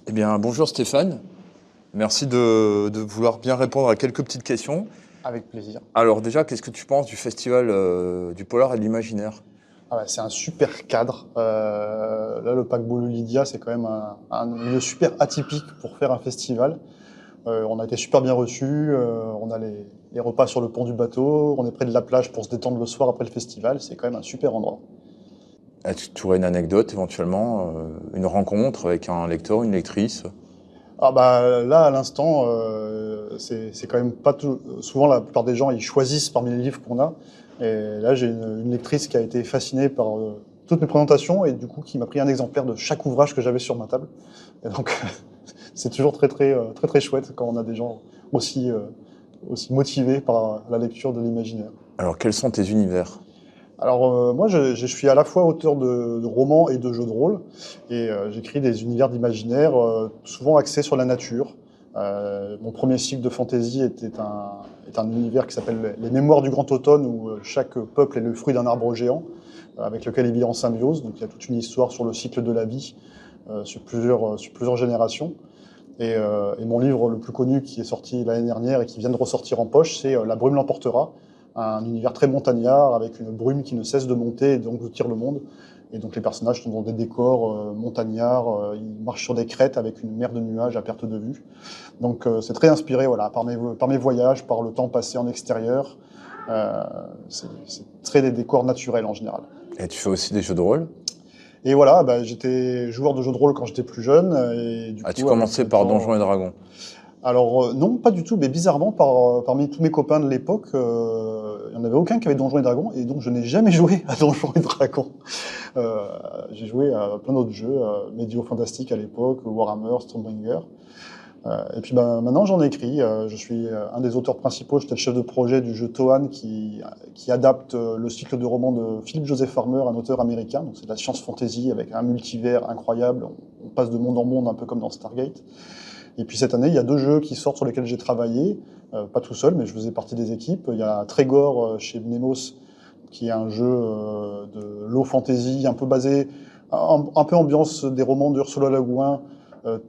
Eh bien, bonjour Stéphane. Merci de vouloir bien répondre à quelques petites questions. Avec plaisir. Alors déjà, qu'est-ce que tu penses du festival du polar et de l'imaginaire? Ah ouais, c'est un super cadre. Là, le paquebot Le Lydia, c'est quand même un lieu super atypique pour faire un festival. On a été super bien reçus. On a les repas sur le pont du bateau. On est près de la plage pour se détendre le soir après le festival. C'est quand même un super endroit. Tu aurais une anecdote éventuellement, une rencontre avec un lecteur, une lectrice? Ah bah là, à l'instant, c'est quand même pas tout. Souvent, la plupart des gens, ils choisissent parmi les livres qu'on a. Et là, j'ai une lectrice qui a été fascinée par toutes mes présentations et du coup, qui m'a pris un exemplaire de chaque ouvrage que j'avais sur ma table. Et donc, c'est toujours très chouette quand on a des gens aussi motivés par la lecture de l'imaginaire. Alors, quels sont tes univers? Alors moi, je suis à la fois auteur de romans et de jeux de rôle, et j'écris des univers d'imaginaire souvent axés sur la nature. Mon premier cycle de fantasy est un univers qui s'appelle Les Mémoires du Grand Automne, où chaque peuple est le fruit d'un arbre géant, avec lequel il vit en symbiose. Donc il y a toute une histoire sur le cycle de la vie, sur plusieurs générations. Et mon livre le plus connu qui est sorti l'année dernière et qui vient de ressortir en poche, c'est La brume l'emportera, un univers très montagnard avec une brume qui ne cesse de monter et d'engloutir le monde. Et donc les personnages sont dans des décors montagnards, ils marchent sur des crêtes avec une mer de nuages à perte de vue. Donc c'est très inspiré voilà, par mes voyages, par le temps passé en extérieur. C'est très des décors naturels en général. Et tu fais aussi des jeux de rôle? Et voilà, bah, j'étais joueur de jeux de rôle quand j'étais plus jeune, et du As-tu coup avec commencé le par temps. Donjons et Dragons? Alors non, pas du tout, mais bizarrement, parmi tous mes copains de l'époque, il n'y en avait aucun qui avait Donjons et Dragons, et donc je n'ai jamais joué à Donjons et Dragons. Euh, j'ai joué à plein d'autres jeux, médiévaux fantastiques à l'époque, Warhammer, Stormbringer. Et puis ben, maintenant j'en écris, je suis un des auteurs principaux, j'étais le chef de projet du jeu Toan qui adapte le cycle de romans de Philip Joseph Farmer, un auteur américain, donc c'est de la science fantasy avec un multivers incroyable, on passe de monde en monde un peu comme dans Stargate. Et puis cette année, il y a deux jeux qui sortent sur lesquels j'ai travaillé, pas tout seul, mais je faisais partie des équipes. Il y a Trégor chez Mnemos, qui est un jeu de low fantasy, un peu basé, un peu ambiance des romans d'Ursula Le Guin,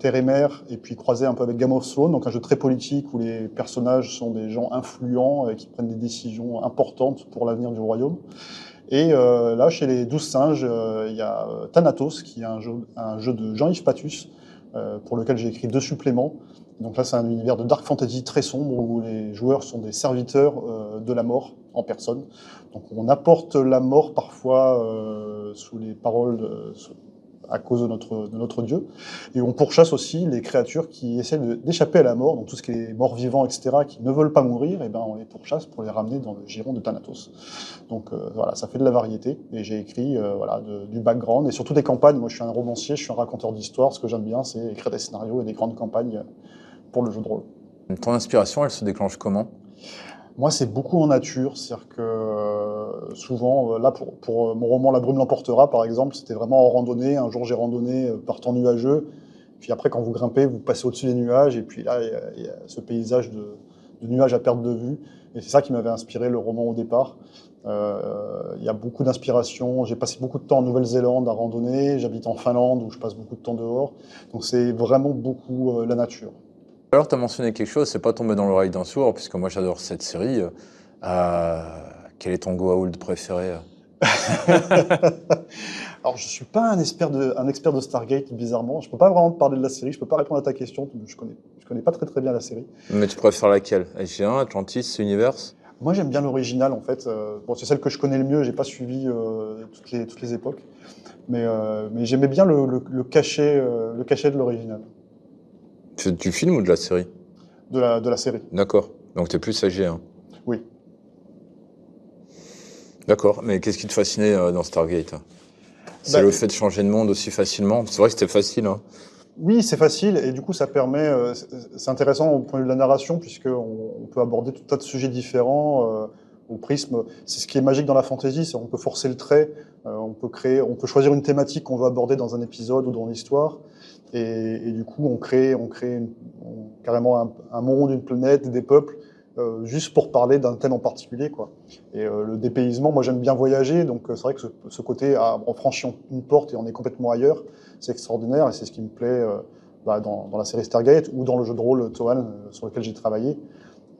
Terre et Mer, et puis croisé un peu avec Game of Thrones, donc un jeu très politique où les personnages sont des gens influents et qui prennent des décisions importantes pour l'avenir du royaume. Et là, chez les 12 singes, il y a Thanatos, qui est un jeu de Jean-Yves Patus, pour lequel j'ai écrit deux suppléments. Donc là, c'est un univers de dark fantasy très sombre où les joueurs sont des serviteurs de la mort en personne. Donc on apporte la mort parfois sous les paroles à cause de notre dieu. Et on pourchasse aussi les créatures qui essaient d'échapper à la mort, donc tout ce qui est mort-vivant, etc., qui ne veulent pas mourir, et ben on les pourchasse pour les ramener dans le giron de Thanatos. Donc voilà, ça fait de la variété. Et j'ai écrit voilà, du background et surtout des campagnes. Moi, je suis un romancier, je suis un raconteur d'histoire. Ce que j'aime bien, c'est écrire des scénarios et des grandes campagnes pour le jeu de rôle. Ton inspiration, elle se déclenche comment? Moi, c'est beaucoup en nature. C'est-à-dire que souvent, là, pour mon roman La brume l'emportera, par exemple, c'était vraiment en randonnée. Un jour, j'ai randonné par temps nuageux. Puis après, quand vous grimpez, vous passez au-dessus des nuages. Et puis là, il y a ce paysage de nuages à perte de vue. Et c'est ça qui m'avait inspiré le roman au départ. Il y a beaucoup d'inspiration. J'ai passé beaucoup de temps en Nouvelle-Zélande à randonner. J'habite en Finlande où je passe beaucoup de temps dehors. Donc c'est vraiment beaucoup la nature. Alors, tu as mentionné quelque chose, c'est pas tombé dans l'oreille d'un sourd, puisque moi j'adore cette série. Euh, Quel est ton Goa'uld préféré? Alors je suis pas un expert de Stargate bizarrement. Je peux pas vraiment te parler de la série. Je peux pas répondre à ta question. Je connais pas très bien la série. Mais tu préfères laquelle? SG1, Atlantis, Universe? Moi j'aime bien l'original en fait. Bon c'est celle que je connais le mieux. J'ai pas suivi toutes les époques. Mais j'aimais bien le cachet de l'original, C'est du film ou de la série? de la série. D'accord. Donc t'es plus SG1. Oui. D'accord. Mais qu'est-ce qui te fascinait dans Stargate? C'est Bah, le fait de changer de monde aussi facilement. C'est vrai que c'était facile, hein. oui, c'est facile et du coup ça permet. C'est intéressant au point de vue de la narration puisque on peut aborder tout un tas de sujets différents au prisme. C'est ce qui est magique dans la fantasy, c'est qu'on peut forcer le trait, on peut choisir une thématique qu'on veut aborder dans un épisode ou dans l'histoire et du coup carrément un monde, une planète, des peuples. Juste pour parler d'un thème en particulier, quoi. Et le dépaysement, moi j'aime bien voyager, donc c'est vrai que ce côté, on franchit une porte et on est complètement ailleurs, c'est extraordinaire et c'est ce qui me plaît dans la série Stargate ou dans le jeu de rôle Toan sur lequel j'ai travaillé,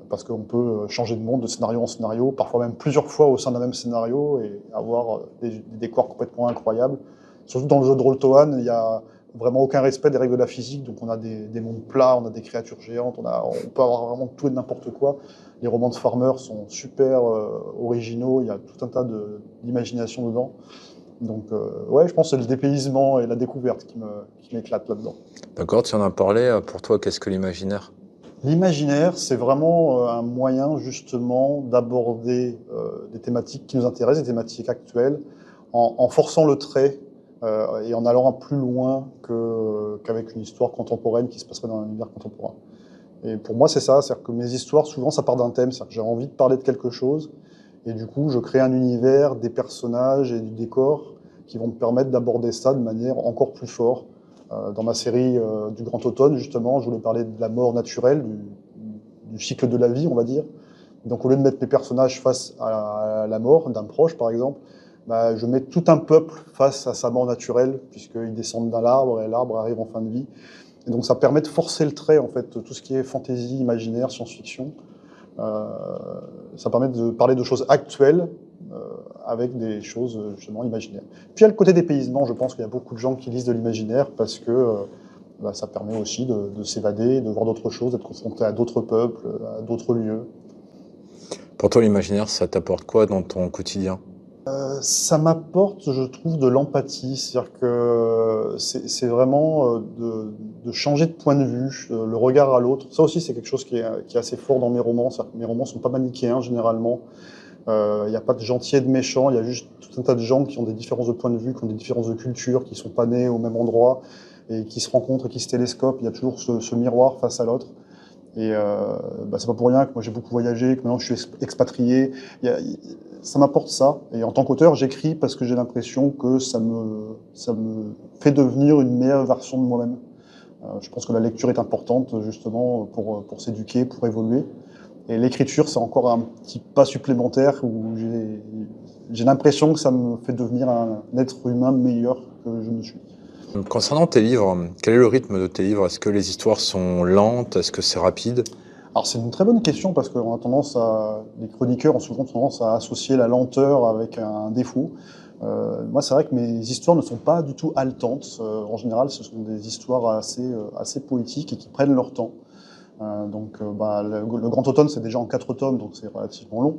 parce qu'on peut changer de monde de scénario en scénario, parfois même plusieurs fois au sein d'un même scénario et avoir des décors complètement incroyables. Surtout dans le jeu de rôle Toan, il n'y a vraiment aucun respect des règles de la physique, donc on a des mondes plats, on a des créatures géantes, on peut avoir vraiment tout et n'importe quoi. Les romans de Farmer sont super originaux, il y a tout un tas d'imagination dedans. Donc ouais, je pense que c'est le dépaysement et la découverte qui m'éclate là-dedans. D'accord, tu en as parlé. Pour toi, qu'est-ce que l'imaginaire? L'imaginaire, c'est vraiment un moyen justement d'aborder des thématiques qui nous intéressent, des thématiques actuelles, en forçant le trait et en allant plus loin qu'avec une histoire contemporaine qui se passerait dans un univers contemporain. Et pour moi, c'est ça, c'est-à-dire que mes histoires, souvent, ça part d'un thème, c'est-à-dire que j'ai envie de parler de quelque chose, et du coup, je crée un univers, des personnages et du décor qui vont me permettre d'aborder ça de manière encore plus forte. Dans ma série du Grand Automne, justement, je voulais parler de la mort naturelle, du cycle de la vie, on va dire. Donc, au lieu de mettre mes personnages face à la mort d'un proche, par exemple, bah, je mets tout un peuple face à sa mort naturelle, puisqu'ils descendent d'un arbre et l'arbre arrive en fin de vie. Et donc, ça permet de forcer le trait, en fait, tout ce qui est fantaisie, imaginaire, science-fiction. Ça permet de parler de choses actuelles avec des choses justement imaginaires. Puis il y a le côté dépaysement, je pense qu'il y a beaucoup de gens qui lisent de l'imaginaire parce que ça permet aussi de s'évader, de voir d'autres choses, d'être confronté à d'autres peuples, à d'autres lieux. Pour toi, l'imaginaire, ça t'apporte quoi dans ton quotidien? Ça m'apporte, je trouve, de l'empathie. C'est-à-dire que c'est vraiment de changer de point de vue, le regard à l'autre. Ça aussi, c'est quelque chose qui est assez fort dans mes romans. C'est-à-dire que mes romans ne sont pas manichéens, généralement. Il n'y a pas de gentils et de méchants. Il y a juste tout un tas de gens qui ont des différences de point de vue, qui ont des différences de culture, qui ne sont pas nés au même endroit et qui se rencontrent et qui se télescopent. Il y a toujours ce miroir face à l'autre. Et c'est pas pour rien que moi j'ai beaucoup voyagé, que maintenant je suis expatrié. Ça m'apporte ça. Et en tant qu'auteur, j'écris parce que j'ai l'impression que ça me fait devenir une meilleure version de moi-même. Je pense que la lecture est importante justement pour s'éduquer, pour évoluer. Et l'écriture, c'est encore un petit pas supplémentaire où j'ai l'impression que ça me fait devenir un être humain meilleur que je ne suis. Concernant tes livres, quel est le rythme de tes livres? Est-ce que les histoires sont lentes? Est-ce que c'est rapide? Alors c'est une très bonne question parce que les chroniqueurs ont souvent tendance à associer la lenteur avec un défaut. Moi, c'est vrai que mes histoires ne sont pas du tout haletantes. En général, ce sont des histoires assez poétiques et qui prennent leur temps. Le Grand Automne, c'est déjà en 4 tomes, donc c'est relativement long.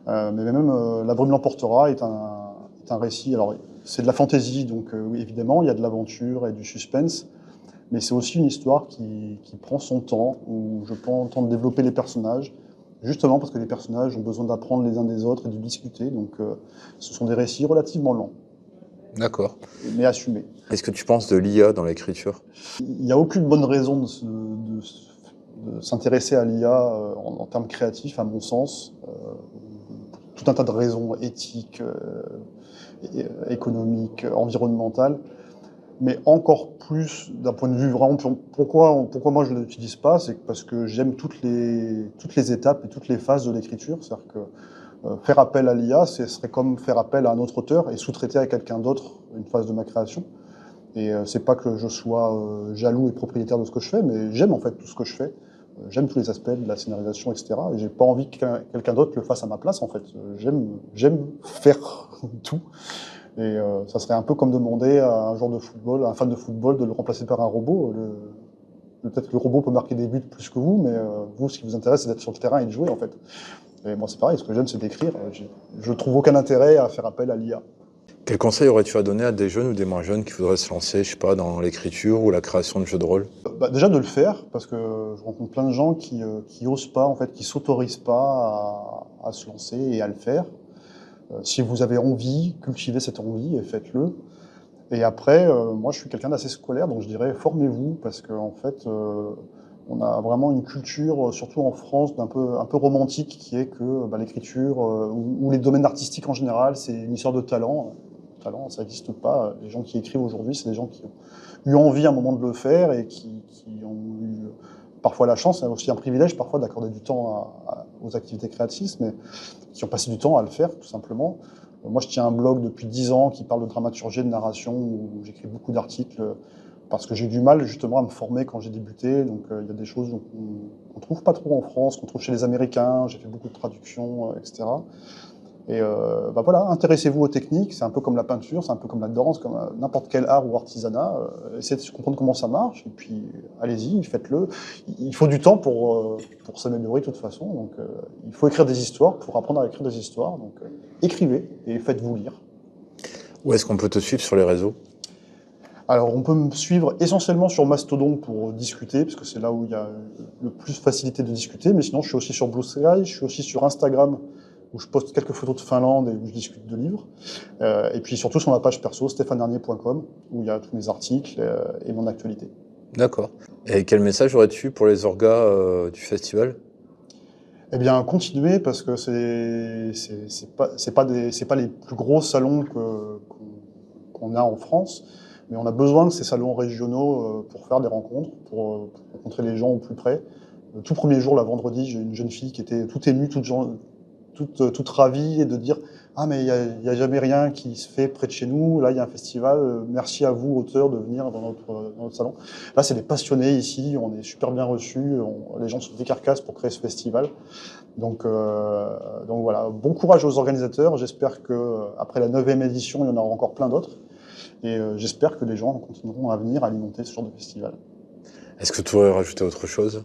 Mais même La Brume l'emportera est un récit. Alors, c'est de la fantaisie, donc oui, évidemment, il y a de l'aventure et du suspense. Mais c'est aussi une histoire qui prend son temps, où je prends le temps de développer les personnages, justement parce que les personnages ont besoin d'apprendre les uns des autres et de discuter. Donc, ce sont des récits relativement lents, D'accord. mais assumés. Est-ce que tu penses de l'IA dans l'écriture? Il n'y a aucune bonne raison de s'intéresser à l'IA en termes créatifs, à mon sens. Tout un tas de raisons éthiques, économiques, environnementales. Mais encore plus d'un point de vue vraiment, pourquoi moi je ne l'utilise pas, c'est parce que j'aime toutes les étapes et toutes les phases de l'écriture. C'est-à-dire que faire appel à l'IA, ce serait comme faire appel à un autre auteur et sous-traiter à quelqu'un d'autre une phase de ma création. Et c'est pas que je sois jaloux et propriétaire de ce que je fais, mais j'aime en fait tout ce que je fais. J'aime tous les aspects de la scénarisation, etc. Et j'ai pas envie que quelqu'un d'autre le fasse à ma place, en fait. J'aime faire tout. Et ça serait un peu comme demander à un joueur de football, à un fan de football, de le remplacer par un robot. Peut-être que le robot peut marquer des buts plus que vous, mais vous, ce qui vous intéresse, c'est d'être sur le terrain et de jouer, en fait. Et moi, c'est pareil, ce que j'aime, c'est d'écrire. Je trouve aucun intérêt à faire appel à l'IA. Quel conseil aurais-tu à donner à des jeunes ou des moins jeunes qui voudraient se lancer, je sais pas, dans l'écriture ou la création de jeux de rôle? Déjà de le faire, parce que je rencontre plein de gens qui osent pas, en fait, qui s'autorisent pas à se lancer et à le faire. Si vous avez envie, cultivez cette envie et faites-le. Et après, moi, je suis quelqu'un d'assez scolaire, donc je dirais formez-vous, parce qu'en fait, on a vraiment une culture, surtout en France, un peu romantique, qui est que l'écriture ou les domaines artistiques en général, c'est une histoire de talent. Talent, ça n'existe pas. Les gens qui écrivent aujourd'hui, c'est des gens qui ont eu envie à un moment de le faire et qui ont eu parfois la chance, c'est aussi un privilège parfois d'accorder du temps aux activités créatives, mais qui ont passé du temps à le faire, tout simplement. Moi, je tiens un blog depuis 10 ans qui parle de dramaturgie et de narration, où j'écris beaucoup d'articles parce que j'ai eu du mal justement à me former quand j'ai débuté. Donc il y a des choses qu'on trouve pas trop en France, qu'on trouve chez les Américains. J'ai fait beaucoup de traductions, etc. Et voilà, intéressez-vous aux techniques. C'est un peu comme la peinture, c'est un peu comme la danse, comme n'importe quel art ou artisanat. Essayez de comprendre comment ça marche, et puis allez-y, faites-le. Il faut du temps pour s'améliorer de toute façon. Donc il faut écrire des histoires pour apprendre à écrire des histoires. Donc écrivez et faites-vous lire. Où est-ce qu'on peut te suivre sur les réseaux? Alors, on peut me suivre essentiellement sur Mastodon pour discuter, parce que c'est là où il y a le plus facilité de discuter. Mais sinon, je suis aussi sur Blue Sky, je suis aussi sur Instagram, où je poste quelques photos de Finlande et où je discute de livres. Et puis surtout sur ma page perso, stéphanedarnier.com, où il y a tous mes articles et mon actualité. D'accord. Et quel message aurais-tu pour les orgas du festival? Eh bien, continuez, parce que c'est pas les plus gros salons qu'on a en France. Mais on a besoin de ces salons régionaux pour faire des rencontres, pour rencontrer les gens au plus près. Le tout premier jour, là, vendredi, j'ai une jeune fille qui était toute émue, toute ravie, et de dire « Ah, mais il y a jamais rien qui se fait près de chez nous, là, il y a un festival, merci à vous, auteurs, de venir dans notre salon. » Là, c'est des passionnés ici, on est super bien reçus, les gens se décarcassent pour créer ce festival. Donc voilà, bon courage aux organisateurs, j'espère qu'après la 9e édition, il y en aura encore plein d'autres. Et j'espère que les gens continueront à venir alimenter ce genre de festival. Est-ce que tu aurais rajouté autre chose?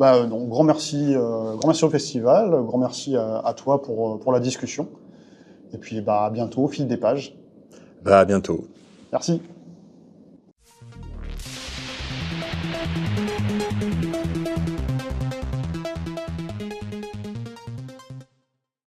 Donc, grand merci au festival, grand merci à toi pour la discussion. Et puis à bientôt au fil des pages. À bientôt. Merci.